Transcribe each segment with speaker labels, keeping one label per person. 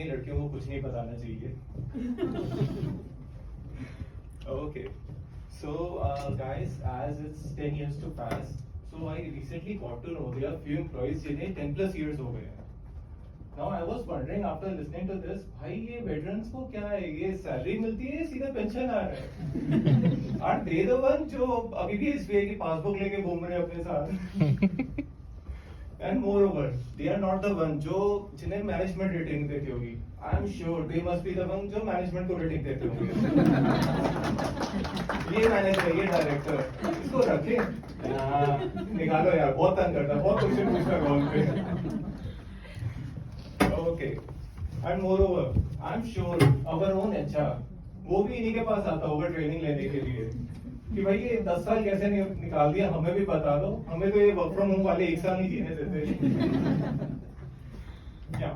Speaker 1: अपनी लड़कियों को कुछ नहीं बताना चाहिए. Okay. So, guys, as it's 10 years to pass, so I recently got to know there are few employees जिन्हें 10 plus years हो गए हैं. Now I was wondering after listening to this, भाई ये veterans को क्या है? ये salary मिलती है सीधा pension आ रहा है? Aren't they the one जो अभी भी SBI की पासबुक लेके घूम रहे हैं अपने साथ? And moreover, they are not the one जो जिन्हें management rating देती होगी. I am sure they must be the one जो management को rating देते होंगे. ये manager, ये director, इसको रखें. निकालो यार, बहुत तंग करता, बहुत क्वेश्चन पूछता कॉल पे. Okay. And moreover, I'm sure our own HR, वो भी इन्हीं के पास आता होगा ट्रेनिंग लेने के लिए कि भाई ये 10 साल कैसे निकाल दिया, हमें भी बता दो, हमें तो ये वर्क फ्रॉम होम वाले एक साल नहीं जीने देते. Yeah.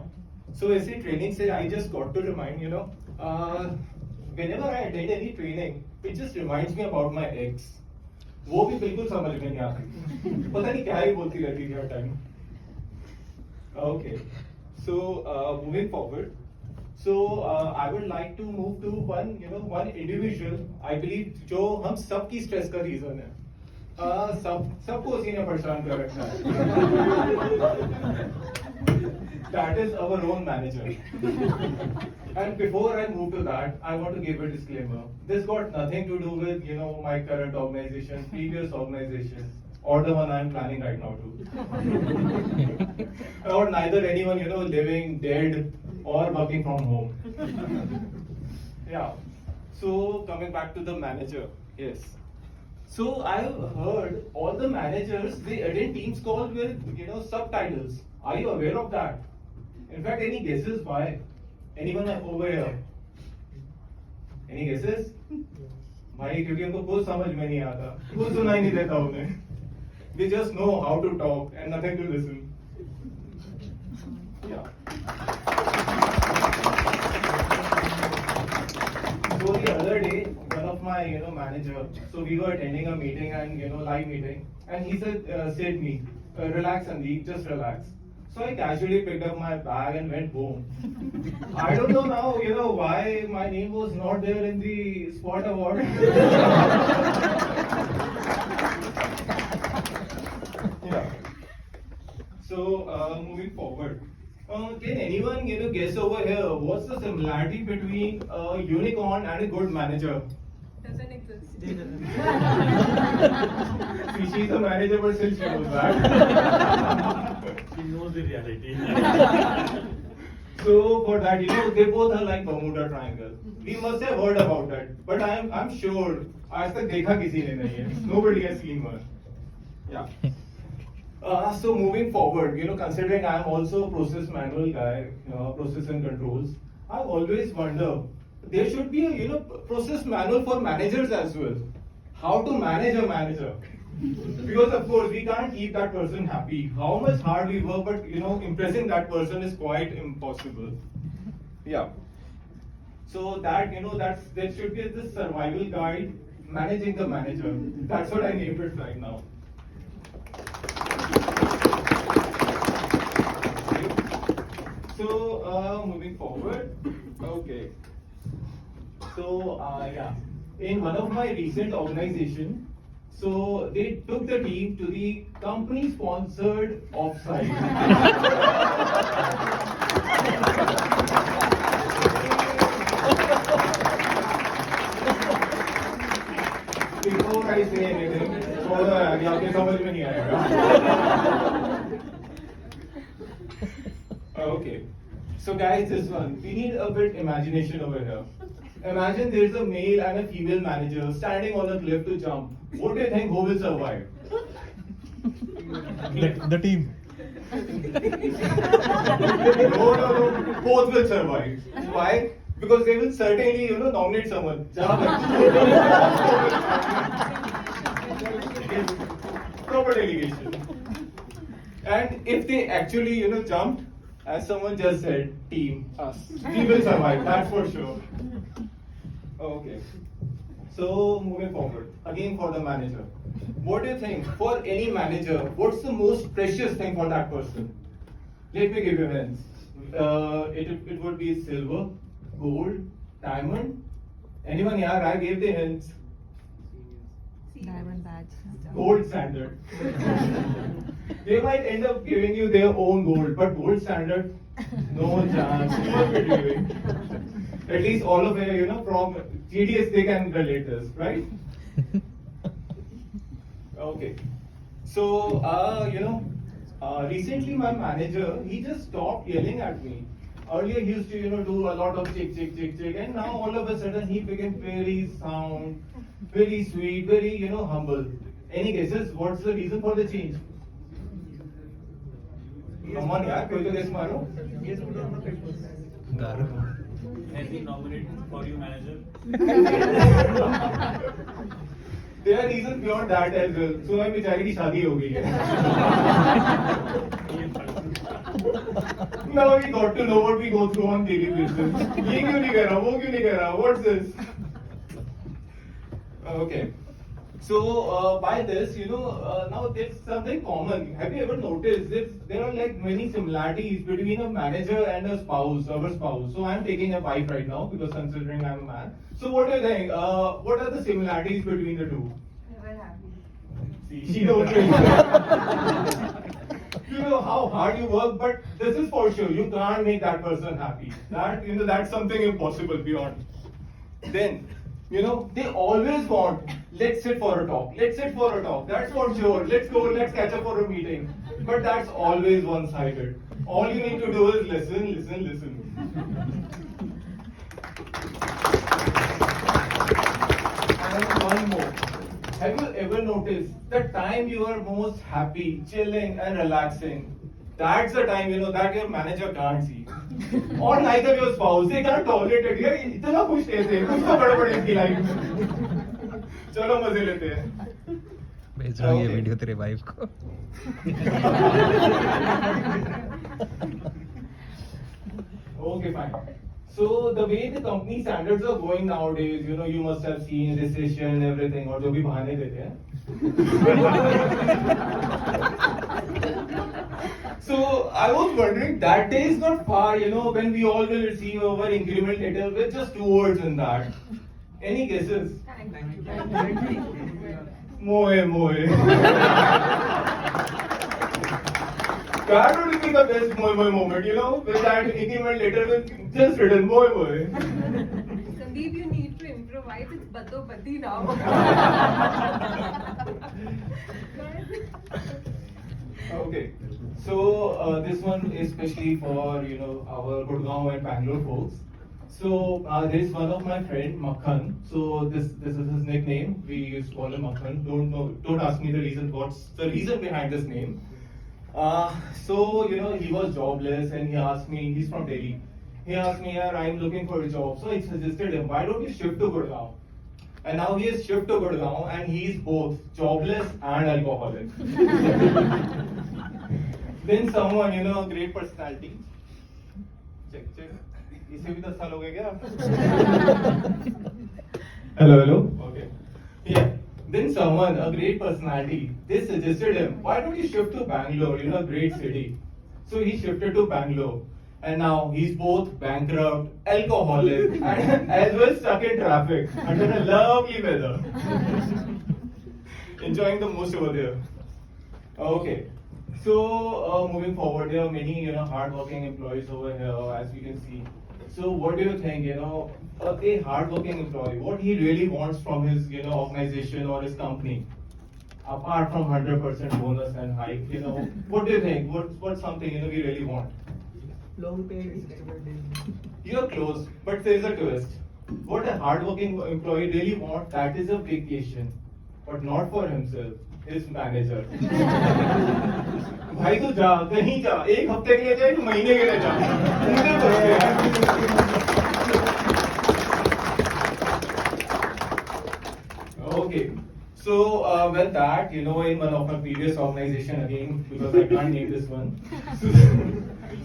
Speaker 1: So ऐसे ट्रेनिंग से I just got to remind, you know, whenever I attend any training, it just reminds me about my ex. वो भी बिल्कुल समझ में नहीं आती, पता नहीं क्या ही बोलती रहती थी हर time. Okay. So moving forward, so I would like to move to one individual. I believe जो हम सबकी stress का reason है. सबको उसी ने परेशान कर रखा है. That is our own manager. And before I move to that, I want to give a disclaimer. This got nothing to do with my current organization, previous organizations, or the one I am planning right now to. Or neither anyone living, dead, or working from home. Yeah. So coming back to the manager, yes. So I've heard all the managers they attend Teams calls with subtitles. Are you aware of that? In fact, any guesses why? Anyone over here? Any guesses? भाई क्योंकि उनको कुछ समझ में नहीं आता, कुछ सुनाई नहीं देता उन्हें. They just know how to talk and nothing to listen. Yeah. So the other day, one of my manager, so we were attending a meeting and live meeting, and he said me, relax Sandeep, just relax. So I casually picked up my bag and went home. I don't know now, why my name was not there in the spot award. Yeah. So moving forward, can anyone guess over here what's the similarity between a unicorn and a good manager?
Speaker 2: Doesn't exist.
Speaker 1: See, she's a manager, but still she knows that.
Speaker 3: She knows the reality.
Speaker 1: So for that, they both are like Bermuda Triangle. We must have heard about that, but I'm sure आज तक देखा किसी ने नहीं है. Nobody has seen one. Yeah. So moving forward, considering I'm also a process manual guy, process and controls, I always wonder there should be a process manual for managers as well. How to manage a manager? Because of course we can't keep that person happy. How much hard we work, but impressing that person is quite impossible. Yeah. So that that should be the survival guide, managing the manager. That's what I named it right now. So moving forward, okay. So yeah, in one of my recent organization, so they took the team to the company-sponsored offsite. Before I say anything, थोड़ा आपके समझ में नहीं आएगा. Okay. So guys, this one, we need a bit imagination over here. Imagine there's a male and a female manager standing on a cliff to jump. What do you think, who will survive?
Speaker 3: The team.
Speaker 1: No. Both will survive. Why? Because they will certainly, nominate someone. Proper delegation. And if they actually, jumped, as someone just said, team, us. We will survive, that's for sure. Okay. So, moving forward, again for the manager. What do you think, for any manager, what's the most precious thing for that person? Let me give you hints. it would be silver, gold, diamond. Anyone here? I gave the hints.
Speaker 2: Diamond badge.
Speaker 1: Gold standard. They might end up giving you their own gold, but gold standard, no chance. You must be dreaming. At least all of you, from GDS, they can relate this, right? Okay. So, recently my manager, he just stopped yelling at me. Earlier he used to, do a lot of chick, and now all of a sudden he became very sound, very sweet, very, humble. Any guesses? What's the reason for the change? Come on, yaar, koi to guess maro.
Speaker 3: Has he nominated for you manager?
Speaker 1: There are reasons beyond that as well. So my बेचारी की शादी हो गई है. Now we got to know what we go through on daily basis. ये क्यों नहीं कर रहा, वो क्यों नहीं कर रहा, what's this? Okay. So by this, now there's something common. Have you ever noticed there are like many similarities between a manager and a spouse, our spouse. So I'm taking a wife right now because considering I'm a man. So what do you think? What are the similarities between the two?
Speaker 2: Never happy.
Speaker 1: See, she don't really. You know how hard you work, but this is for sure. You can't make that person happy. That's something impossible beyond. Then, they always want, let's sit for a talk. Let's sit for a talk. That's for sure. Let's go, let's catch up for a meeting. But that's always one-sided. All you need to do is listen. And one more. Have you ever noticed the time you are most happy, chilling and relaxing? That's the time, that your manager can't see. Or neither your spouse, they can't tolerate it. यार इतना खुश रहते हैं, कुछ तो गड़बड़ है इसकी लाइफ में. चलो मजे लेते हैं.
Speaker 4: भेज रहा हूँ ये वीडियो तेरे वाइफ को.
Speaker 1: Okay, fine. So the way the company standards are going nowadays, you must have seen recession, everything, or जो भी बहाने देते हैं. So I was wondering, that day is not far, when we all will receive our increment letter with just 2 words in that. Any guesses?
Speaker 2: Thank you.
Speaker 1: Moe. That would be the best moe moment, with that increment letter with just written moe.
Speaker 2: Sandeep, you need to improvise. It's Baddo Badi now.
Speaker 1: Okay. So this one is especially for our Gurgaon and Bangalore folks. So there's one of my friend Makhan. So this is his nickname. We used to call him Makhan. Don't ask me the reason. What's the reason behind this name? So he was jobless and he asked me. He's from Delhi. He asked me, "Yaar, I'm looking for a job." So I suggested him, "Why don't you shift to Gurgaon?" And now he has shifted to Gurgaon and he's both jobless and alcoholic. Then someone, a great personality. Check. इसे भी 10 साल हो गए क्या? Hello. Okay. Yeah. Then someone, a great personality, they suggested him, "Why don't you shift to Bangalore? A great city." So he shifted to Bangalore. And now he's both bankrupt, alcoholic, and as well stuck in traffic under a lovely weather. Enjoying the most over there. Okay. So moving forward, there are many hardworking employees over here, as we can see. So what do you think? A hardworking employee, what he really wants from his organization or his company, apart from 100% bonus and hike? What do you think? What's something we really want?
Speaker 5: Long paid.
Speaker 1: You're close, but there's a twist. What a hardworking employee really wants, that is a vacation, but not for himself, his manager. भाई तो जा, कहीं जा, 1 हफ्ते के लिए जा, 1 महीने के लिए जा. मुझे बस यार. Okay. So with that, in one of my previous organization again, because I can't name this one.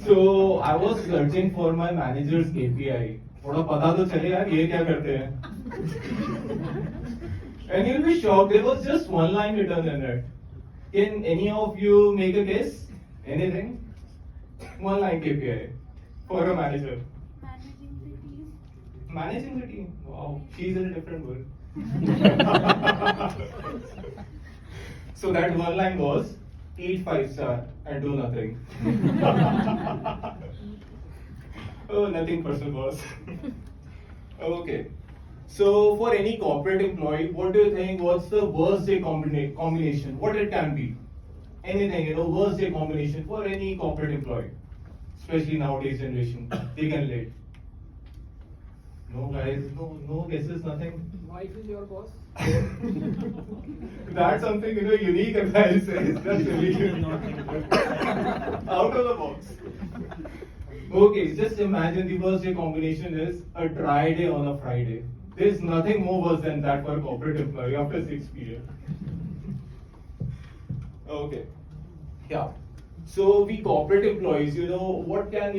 Speaker 1: So I was searching for my manager's KPI. थोड़ा पता तो चले यार ये क्या करते हैं. And you'll be shocked, there was just one line written in it. Can any of you make a guess? Anything? One line KPI. for a manager?
Speaker 5: Managing the team.
Speaker 1: Managing the team. Wow, she's in a different world. So that one line was eat 5-star and do nothing. Oh, nothing personal, boss. Okay. So for any corporate employee, what do you think? What's the worst day combination? What it can be? Anything, worst day combination for any corporate employee, especially nowadays generation. They can relate. No guys, no guesses, nothing.
Speaker 6: Wife is your boss.
Speaker 1: That's something unique guys. That's really out of the box. Okay, just imagine the worst day combination is a dry day on a Friday. There's nothing more worse than that for a corporate employee after 6 p.m. Okay. Yeah. So we corporate employees, what can,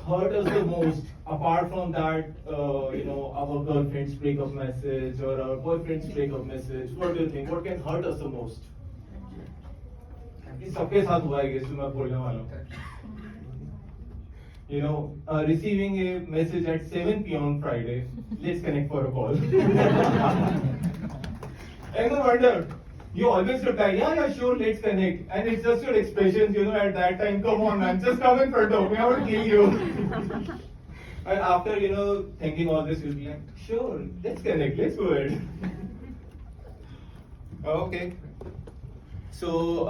Speaker 1: hurt us the most apart from that, our girlfriend's breakup message or our boyfriend's breakup message. What do you think? What can hurt us the most? ये सबके साथ हुआ है ये मैं बोलने वाला हूँ. Receiving a message at 7 p.m. on Friday. Let's connect for a call. And no wonder. You always reply, yeah, sure, let's connect. And it's just your expressions, at that time, come on, man, just come in front of me, I want to kill you. And after, thinking all this, you'll be like, sure, let's connect, let's do it. Okay. So,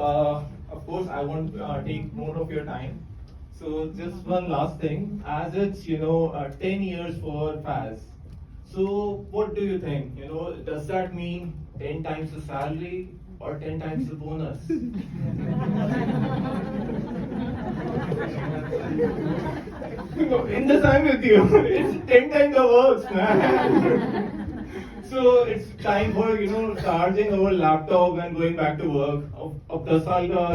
Speaker 1: of course, I won't take more of your time. So, just one last thing. As it's, 10 years for Faz. So, what do you think? Does that mean 10 times the salary or 10 times the bonus? In the time with you, it's 10 times the works, man. So it's time for charging our laptop and going back to work. अब 10 साल का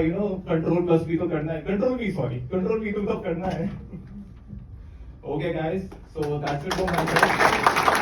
Speaker 1: control plus भी तो करना है. Control भी तो करना है. Okay, guys. So that's it for my side.